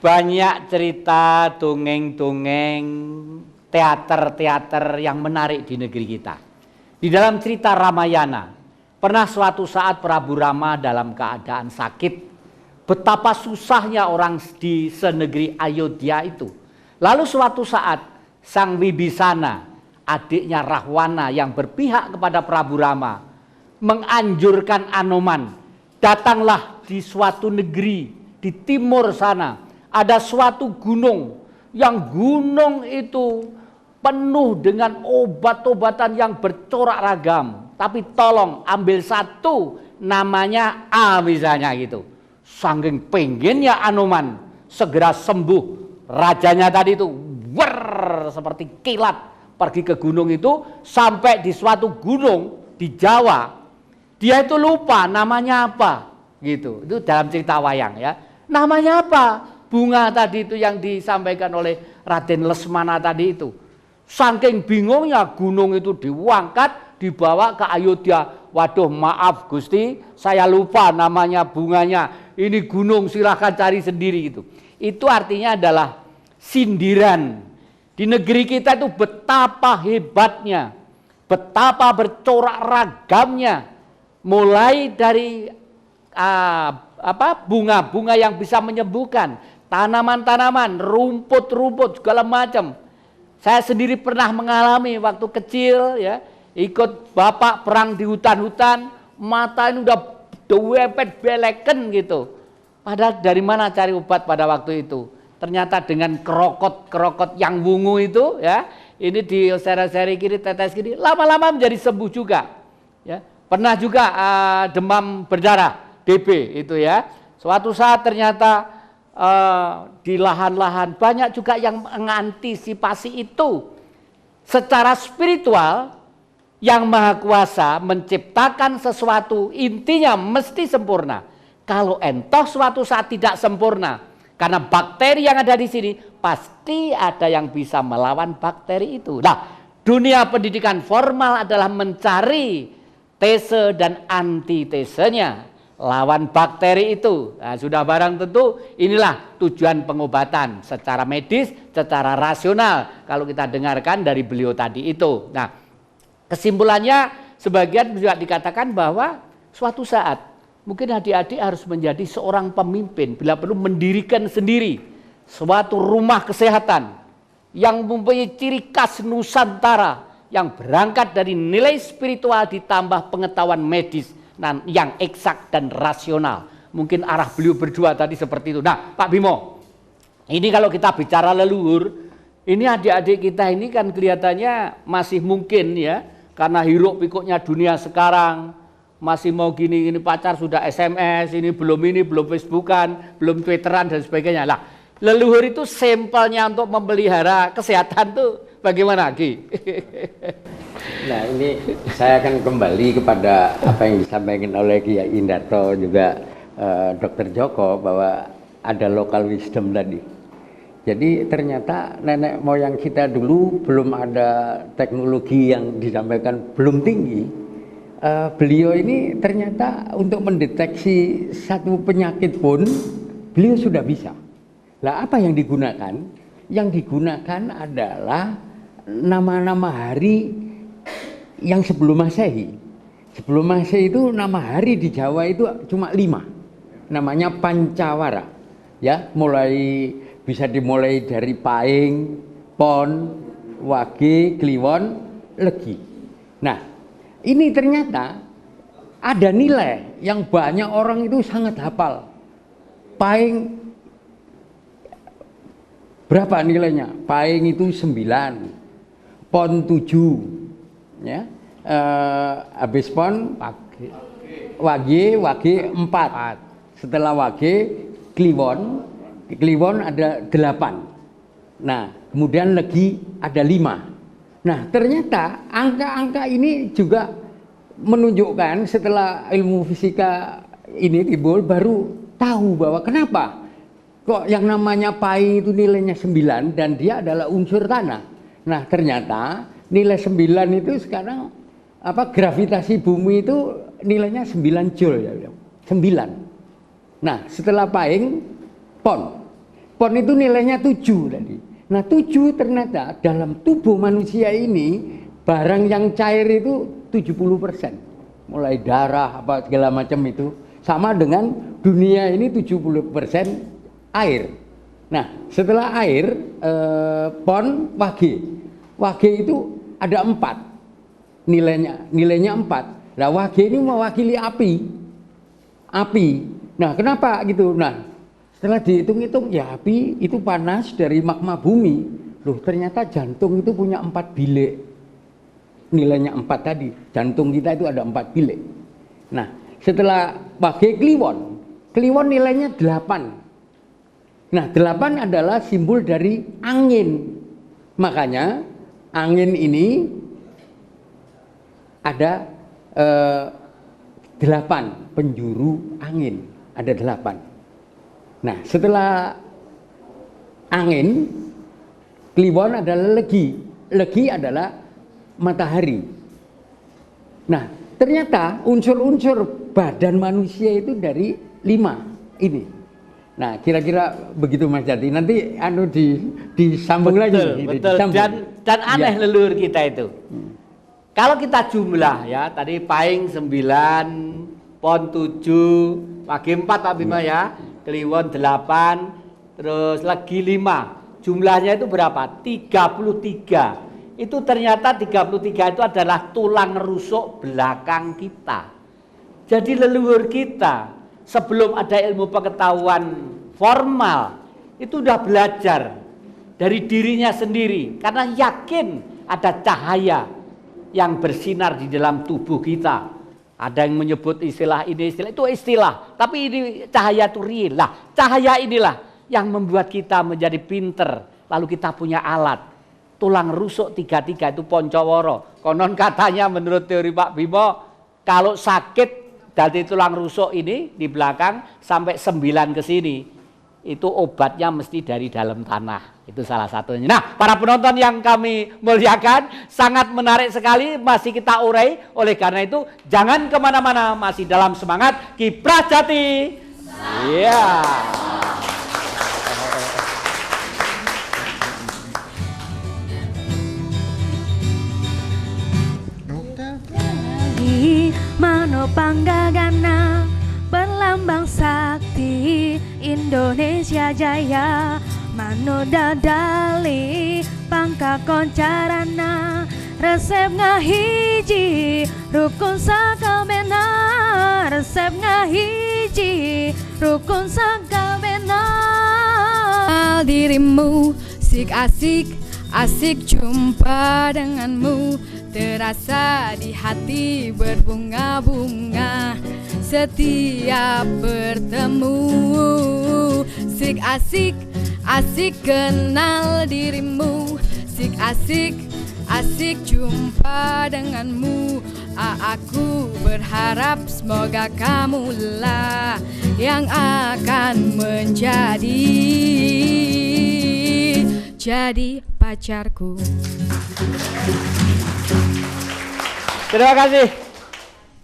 banyak cerita, dongeng-dongeng, teater-teater yang menarik di negeri kita. Di dalam cerita Ramayana, pernah suatu saat Prabu Rama dalam keadaan sakit. Betapa susahnya orang di senegeri Ayodhya itu. Lalu suatu saat Sang Wibisana, adiknya Rahwana yang berpihak kepada Prabu Rama, menganjurkan Anoman, datanglah di suatu negeri di timur sana, ada suatu gunung, yang gunung itu penuh dengan obat-obatan yang bercorak ragam. Tapi tolong ambil satu, namanya A misalnya gitu. Saking pengennya Anoman segera sembuh, rajanya tadi itu seperti kilat pergi ke gunung itu, sampai di suatu gunung di Jawa. Dia itu lupa namanya apa gitu. Itu dalam cerita wayang ya. Namanya apa? Bunga tadi itu yang disampaikan oleh Raden Lesmana tadi itu. Saking bingungnya gunung itu diangkat, dibawa ke Ayodhya. Waduh, maaf Gusti, saya lupa namanya bunganya. Ini gunung, silahkan cari sendiri gitu. Itu artinya adalah sindiran. Di negeri kita itu betapa hebatnya, betapa bercorak ragamnya. Mulai dari bunga-bunga yang bisa menyembuhkan, tanaman-tanaman, rumput-rumput segala macam. Saya sendiri pernah mengalami waktu kecil ya, ikut bapak perang di hutan-hutan, mata ini udah dewepet beleken gitu. Padahal dari mana cari obat pada waktu itu? Ternyata dengan kerokot yang wungu itu ya, ini di seri kiri, tetes kiri, lama-lama menjadi sembuh juga. Ya, pernah juga demam berdarah. DB itu ya, suatu saat ternyata di lahan-lahan banyak juga yang mengantisipasi itu. Secara spiritual, yang Maha Kuasa menciptakan sesuatu intinya mesti sempurna. Kalau entoh suatu saat tidak sempurna, karena bakteri yang ada di sini pasti ada yang bisa melawan bakteri itu. Nah, dunia pendidikan formal adalah mencari tese dan antitesenya, lawan bakteri itu. Nah, sudah barang tentu inilah tujuan pengobatan secara medis, secara rasional kalau kita dengarkan dari beliau tadi itu. Nah, kesimpulannya sebagian juga dikatakan bahwa suatu saat mungkin adik-adik harus menjadi seorang pemimpin, bila perlu mendirikan sendiri suatu rumah kesehatan yang mempunyai ciri khas Nusantara, yang berangkat dari nilai spiritual ditambah pengetahuan medis yang eksak dan rasional. Mungkin arah beliau berdua tadi seperti itu. Nah, Pak Bimo, ini kalau kita bicara leluhur, ini adik-adik kita ini kan kelihatannya masih mungkin ya, karena hiruk pikuknya dunia sekarang, masih mau gini-gini pacar sudah SMS, ini belum Facebookan, belum Twitteran dan sebagainya. Lah, leluhur itu sampelnya untuk memelihara kesehatan tuh bagaimana, Ki? Nah, ini saya akan kembali kepada apa yang disampaikan oleh Kiai Indarto juga Dr. Joko, bahwa ada local wisdom tadi. Jadi ternyata nenek moyang kita dulu belum ada teknologi yang disampaikan belum tinggi. Beliau ini ternyata untuk mendeteksi satu penyakit pun beliau sudah bisa. Lah, apa yang digunakan? Yang digunakan adalah nama-nama hari yang sebelum Masehi. Sebelum Masehi itu nama hari di Jawa itu cuma 5. Namanya Pancawara. Ya, bisa dimulai dari Paing, Pon, Wage, Kliwon, Legi. Nah, ini ternyata ada nilai yang banyak orang itu sangat hafal. Paing berapa nilainya? Paing itu 9, Pon 7, ya. Habis Pon, Wage 4. Setelah Wage, Kliwon ada 8. Nah, kemudian Legi ada 5. Nah, ternyata angka-angka ini juga menunjukkan setelah ilmu fisika ini timbul, baru tahu bahwa kenapa kok yang namanya Paing itu nilainya 9 dan dia adalah unsur tanah. Nah, ternyata nilai 9 itu sekarang gravitasi bumi itu nilainya 9 joule ya. 9. Nah, setelah Paing, Pon itu nilainya 7 tadi. Nah, 7 ternyata dalam tubuh manusia ini barang yang cair itu 70%. Mulai darah apa segala macam itu, sama dengan dunia ini 70% air. Nah, setelah air, Pon, Wage itu ada 4 nilainya 4. Nah, Wage ini mewakili api. Nah, kenapa gitu? Nah, setelah dihitung-hitung, ya api itu panas dari magma bumi. Loh, ternyata jantung itu punya 4 bilik. Nilainya 4 tadi. Jantung kita itu ada 4 bilik. Nah, setelah Wage, Kliwon nilainya 8. Nah, 8 adalah simbol dari angin. Makanya angin ini ada 8 penjuru angin. Ada 8. Nah, setelah angin, Kliwon adalah Legi. Legi adalah matahari. Nah, ternyata unsur-unsur badan manusia itu dari 5 ini. Nah, kira-kira begitu Mas Jati. Nanti disambung lagi. Betul. Dan aneh ya, leluhur kita itu. Kalau kita jumlah ya, tadi Paing 9, Pon 7, Wage 4 Pak Bima ya. Kliwon 8, terus Legi 5. Jumlahnya itu berapa? 33. Itu ternyata 33 itu adalah tulang rusuk belakang kita. Jadi leluhur kita sebelum ada ilmu pengetahuan formal itu udah belajar dari dirinya sendiri, karena yakin ada cahaya yang bersinar di dalam tubuh kita. Ada yang menyebut istilah ini, istilah itu istilah, tapi ini cahaya itu real. Lah, cahaya inilah yang membuat kita menjadi pinter. Lalu kita punya alat. Tulang rusuk 33 itu Poncoworo. Konon katanya menurut teori Pak Bimo, kalau sakit dari tulang rusuk ini di belakang sampai 9 ke sini, itu obatnya mesti dari dalam tanah. Itu salah satunya. Nah, para penonton yang kami muliakan, sangat menarik sekali masih kita urai. Oleh karena itu, jangan kemana-mana, masih dalam semangat Kiprah Jati. Iya. Mano Panggagana, berlambang sakti Indonesia Jaya, Mano Dadali Pangka Koncarana, resep ngahiji rukun sakabena, resep ngahiji rukun sakabena. Dirimu sik asik, asik jumpa denganmu, terasa di hati berbunga-bunga setiap bertemu. Sik asik, asik kenal dirimu, sik asik, asik jumpa denganmu. Aku berharap semoga kamulah yang akan jadi pacarku. Terima kasih.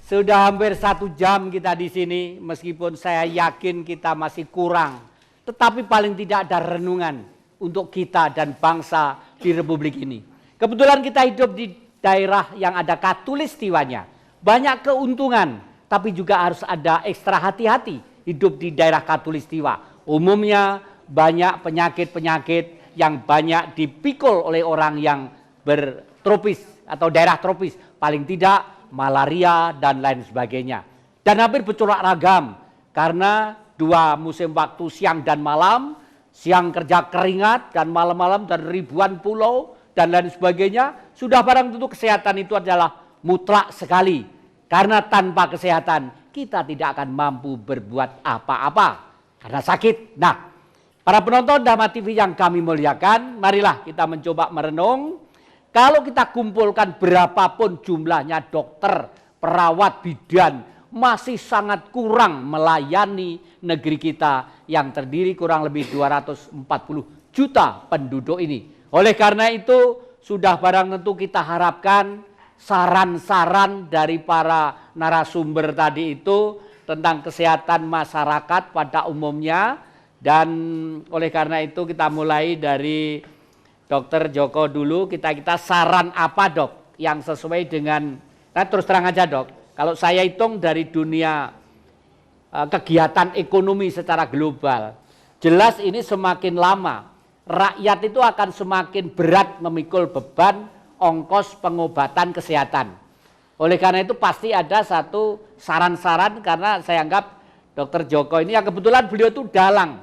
Sudah hampir 1 jam kita di sini, meskipun saya yakin kita masih kurang, tetapi paling tidak ada renungan untuk kita dan bangsa di Republik ini. Kebetulan kita hidup di daerah yang ada khatulistiwanya, banyak keuntungan, tapi juga harus ada ekstra hati-hati hidup di daerah khatulistiwa. Umumnya banyak penyakit-penyakit yang banyak dipikul oleh orang yang bertropis atau daerah tropis, paling tidak malaria dan lain sebagainya. Dan hampir bercorak ragam karena 2 musim waktu siang dan malam, siang kerja keringat dan malam-malam dan ribuan pulau dan lain sebagainya. Sudah barang tentu kesehatan itu adalah mutlak sekali, karena tanpa kesehatan kita tidak akan mampu berbuat apa-apa karena sakit. Nah, para penonton Dharma TV yang kami muliakan, marilah kita mencoba merenung. Kalau kita kumpulkan berapapun jumlahnya dokter, perawat, bidan, masih sangat kurang melayani negeri kita yang terdiri kurang lebih 240 juta penduduk ini. Oleh karena itu, sudah barang tentu kita harapkan saran-saran dari para narasumber tadi itu tentang kesehatan masyarakat pada umumnya. Dan oleh karena itu kita mulai dari Dokter Joko dulu, kita saran apa dok yang sesuai dengan, nah terus terang aja dok, kalau saya hitung dari dunia kegiatan ekonomi secara global, jelas ini semakin lama rakyat itu akan semakin berat memikul beban ongkos pengobatan kesehatan. Oleh karena itu pasti ada satu saran-saran, karena saya anggap Dokter Joko ini yang kebetulan beliau itu dalang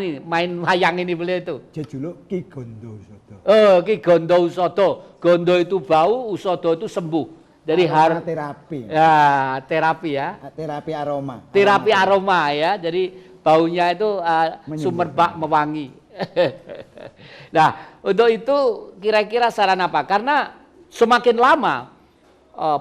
ini, main wayang ini beliau itu. Jejuluk Ki Gondo Usodo. Ki Gondo Usodo. Gondo itu bau, Usodo itu sembuh. Dari terapi. Ya, terapi ya. Terapi aroma. Terapi aroma ya. Jadi baunya itu sumber bak mewangi. Nah, untuk itu kira-kira saran apa? Karena semakin lama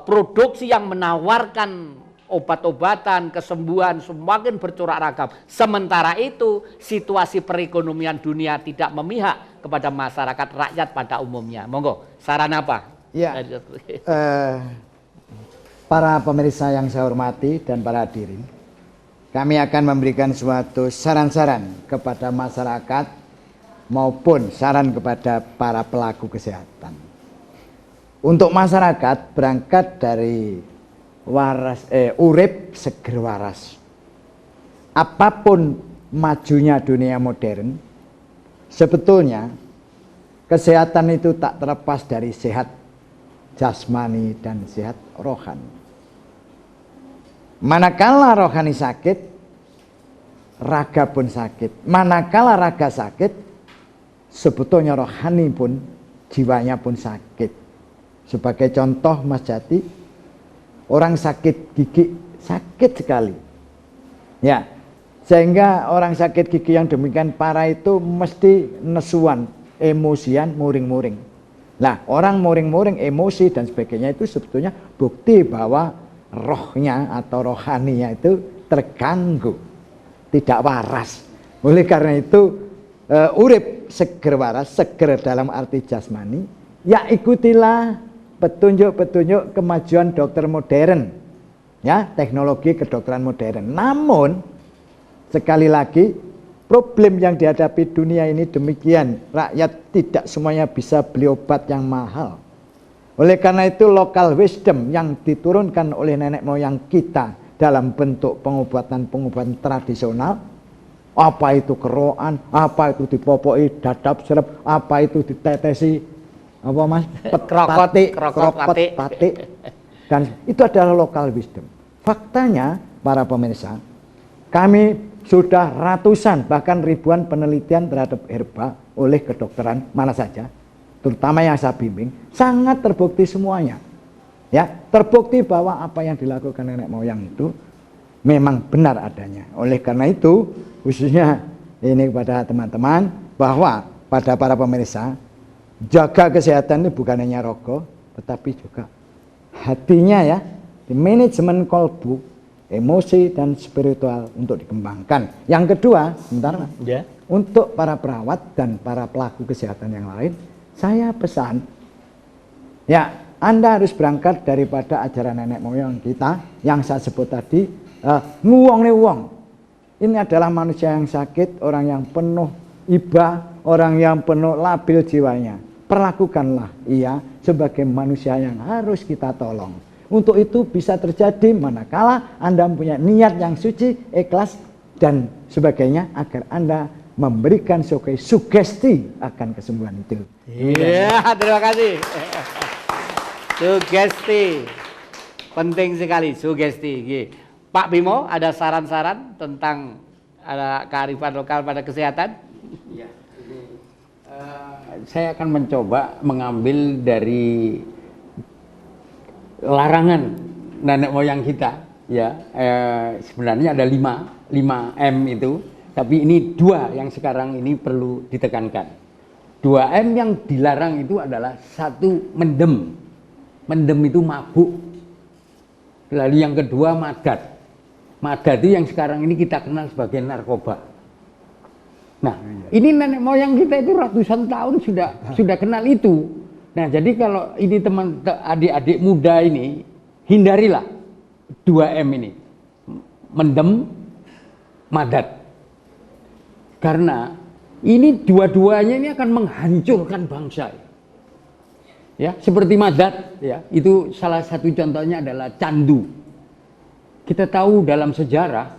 produksi yang menawarkan obat-obatan, kesembuhan semakin bercorak ragam. Sementara itu situasi perekonomian dunia tidak memihak kepada masyarakat rakyat pada umumnya. Monggo, saran apa? Ya, para pemirsa yang saya hormati dan para hadirin, kami akan memberikan suatu saran-saran kepada masyarakat maupun saran kepada para pelaku kesehatan. Untuk masyarakat berangkat dari urip seger waras. Apapun majunya dunia modern, sebetulnya kesehatan itu tak terlepas dari sehat jasmani dan sehat rohani. Manakala rohani sakit, raga pun sakit. Manakala raga sakit, sebetulnya rohani pun, jiwanya pun sakit. Sebagai contoh Mas Jati, orang sakit gigi sakit sekali, ya, sehingga orang sakit gigi yang demikian parah itu mesti nesuan, emosian, muring-muring. Nah, orang muring-muring, emosi dan sebagainya itu sebetulnya bukti bahwa rohnya atau rohaninya itu terganggu, tidak waras. Oleh karena itu urip seger waras, seger dalam arti jasmani, ya ikutilah petunjuk-petunjuk kemajuan dokter modern, ya, teknologi kedokteran modern. Namun sekali lagi problem yang dihadapi dunia ini demikian, rakyat tidak semuanya bisa beli obat yang mahal. Oleh karena itu local wisdom yang diturunkan oleh nenek moyang kita dalam bentuk pengobatan-pengobatan tradisional, apa itu keroan, apa itu dipopoi dadap serep, apa itu ditetesi apa mas, krokot patik, dan itu adalah local wisdom. Faktanya para pemirsa, kami sudah ratusan bahkan ribuan penelitian terhadap herba oleh kedokteran mana saja, terutama yang saya bimbing, sangat terbukti semuanya. Ya, terbukti bahwa apa yang dilakukan nenek moyang itu memang benar adanya. Oleh karena itu, khususnya ini kepada teman-teman, bahwa pada para pemirsa, jaga kesehatan ini bukan hanya rogo, tetapi juga hatinya, ya, di manajemen kolbu, emosi dan spiritual untuk dikembangkan. Yang kedua, sebentar, ya, untuk para perawat dan para pelaku kesehatan yang lain, saya pesan, ya, Anda harus berangkat daripada ajaran nenek moyang kita yang saya sebut tadi, nguwong nih wong. Ini adalah manusia yang sakit, orang yang penuh iba, orang yang penuh labil jiwanya. Perlakukanlah ia sebagai manusia yang harus kita tolong. Untuk itu bisa terjadi manakala Anda mempunyai niat yang suci, ikhlas dan sebagainya, agar Anda memberikan sugesti akan kesembuhan itu. Iya, terima kasih. Sugesti, penting sekali sugesti. Pak Bimo, ada saran-saran tentang ada kearifan lokal pada kesehatan? Ya, saya akan mencoba mengambil dari larangan nenek moyang kita. Ya, sebenarnya ada 5M itu, tapi ini 2 yang sekarang ini perlu ditekankan. 2M yang dilarang itu adalah 1 mendem. Mendem itu mabuk. Lalu yang kedua madat. Madat itu yang sekarang ini kita kenal sebagai narkoba. Nah, ini nenek moyang kita itu ratusan tahun sudah kenal itu. Nah, jadi kalau ini teman adik-adik muda ini, hindarilah 2M ini. Mendem, madat. Karena ini dua-duanya ini akan menghancurkan bangsa. Ya, seperti madat, ya, itu salah satu contohnya adalah candu. Kita tahu dalam sejarah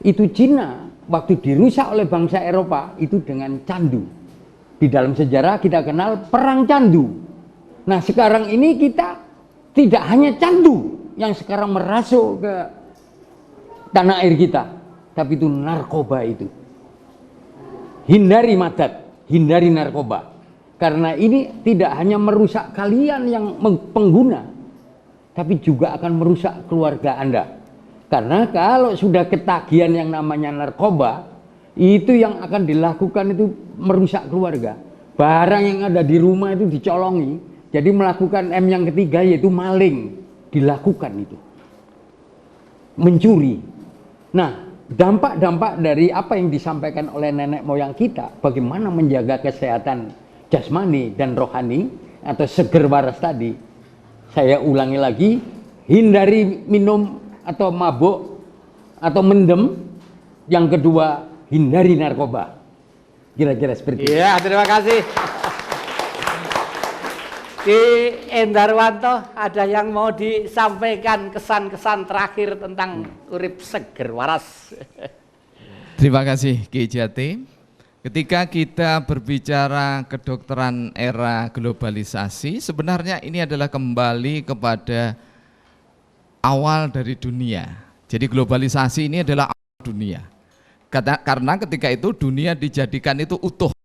itu Cina waktu dirusak oleh bangsa Eropa itu dengan candu. Di dalam sejarah kita kenal perang candu. Nah, sekarang ini kita tidak hanya candu yang sekarang merasuk ke tanah air kita, tapi itu narkoba itu. Hindari madat, hindari narkoba. Karena ini tidak hanya merusak kalian yang pengguna, tapi juga akan merusak keluarga Anda. Karena kalau sudah ketagihan yang namanya narkoba, itu yang akan dilakukan itu merusak keluarga. Barang yang ada di rumah itu dicolongi, jadi melakukan M yang ketiga yaitu maling, dilakukan itu. Mencuri. Nah, dampak-dampak dari apa yang disampaikan oleh nenek moyang kita, bagaimana menjaga kesehatan jasmani dan rohani atau seger waras tadi, saya ulangi lagi, hindari minum atau mabuk atau mendem. Yang kedua, hindari narkoba. Kira-kira seperti itu. Iya, terima kasih. Ki Endarwanto, ada yang mau disampaikan kesan-kesan terakhir tentang urip seger waras? Terima kasih Ki Jati. Ketika kita berbicara kedokteran era globalisasi, sebenarnya ini adalah kembali kepada awal dari dunia. Jadi globalisasi ini adalah awal dunia. Karena ketika itu dunia dijadikan itu utuh,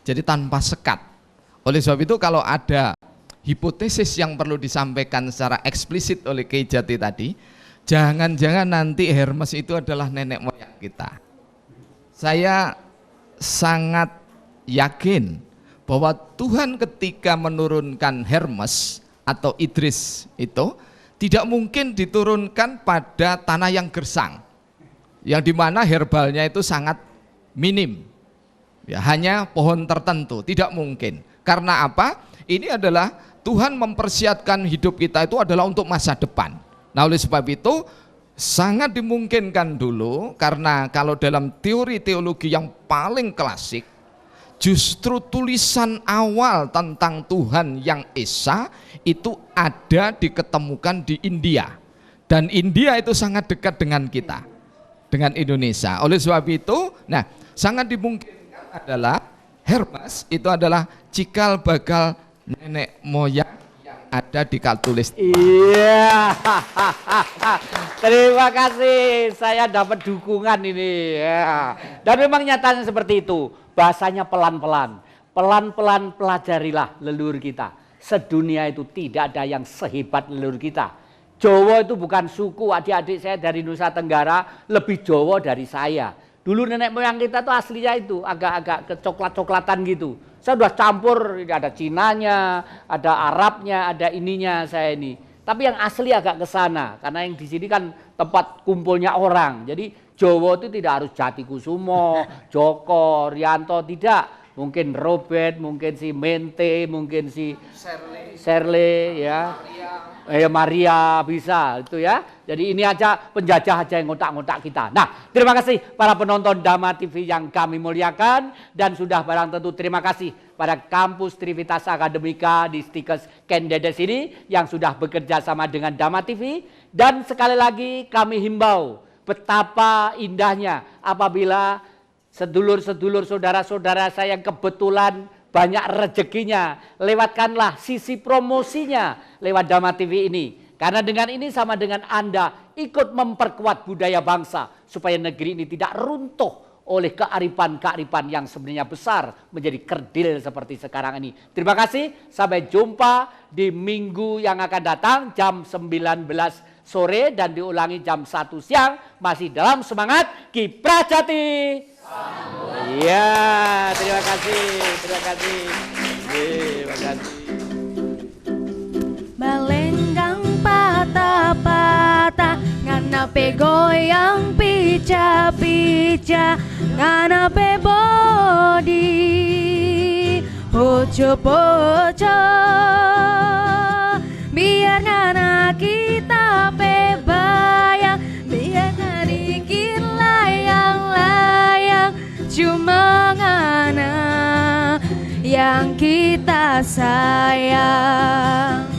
jadi tanpa sekat. Oleh sebab itu kalau ada hipotesis yang perlu disampaikan secara eksplisit oleh Ki Jati tadi, jangan-jangan nanti Hermes itu adalah nenek moyang kita. Saya sangat yakin bahwa Tuhan ketika menurunkan Hermes atau Idris itu tidak mungkin diturunkan pada tanah yang gersang, yang dimana herbalnya itu sangat minim. Ya, hanya pohon tertentu, tidak mungkin. Karena apa? Ini adalah Tuhan mempersiapkan hidup kita itu adalah untuk masa depan. Nah, oleh sebab itu sangat dimungkinkan dulu, karena kalau dalam teori teologi yang paling klasik, justru tulisan awal tentang Tuhan yang Esa itu ada diketemukan di India. Dan India itu sangat dekat dengan kita, dengan Indonesia. Oleh sebab itu, nah sangat dimungkinkan adalah Hermas itu adalah cikal bakal nenek moyang yang ada di Katulis. Iya, terima kasih, saya dapat dukungan ini. Ya. Dan memang nyatanya seperti itu, bahasanya pelan-pelan. Pelan-pelan pelajarilah leluhur kita. Sedunia itu tidak ada yang sehebat leluhur kita. Jawa itu bukan suku, adik-adik saya dari Nusa Tenggara lebih Jawa dari saya. Dulu nenek moyang kita tuh aslinya itu agak-agak kecoklat-coklatan gitu. Saya udah campur, ada Cinanya, ada Arabnya, ada ininya saya ini. Tapi yang asli agak ke sana, karena yang di sini kan tempat kumpulnya orang. Jadi Jawa itu tidak harus Jatikusumo, Joko, Rianto, tidak. Mungkin Robert, mungkin si Mente, mungkin si Serle, ya. Maria bisa itu ya. Jadi ini aja penjajah aja yang ngotak-ngotak kita. Nah, terima kasih para penonton Dhamma TV yang kami muliakan, dan sudah barang tentu terima kasih pada kampus Trivitas Akademika di Stikes Kendedes ini yang sudah bekerja sama dengan Dhamma TV. Dan sekali lagi kami himbau betapa indahnya apabila sedulur-sedulur saudara-saudara saya yang kebetulan banyak rezekinya, lewatkanlah sisi promosinya lewat Dhamma TV ini. Karena dengan ini sama dengan Anda ikut memperkuat budaya bangsa supaya negeri ini tidak runtuh oleh kearifan-kearifan yang sebenarnya besar menjadi kerdil seperti sekarang ini. Terima kasih, sampai jumpa di minggu yang akan datang jam 19 sore dan diulangi jam 1 siang, masih dalam semangat Kiprajati. Iya, terima kasih, terima kasih. Terima kasih. Balenggang patah-patah, nganape goyang pica-pica, nganape body poco-poco, biar ngana kita bebayang, biar ngadikin layang-layang, cuma ngana yang kita sayang.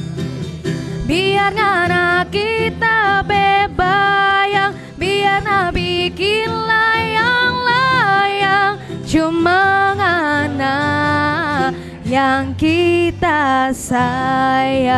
Biar ngana kita bebayang, biar na bikin layang-layang, cuma ngana yang kita sayang.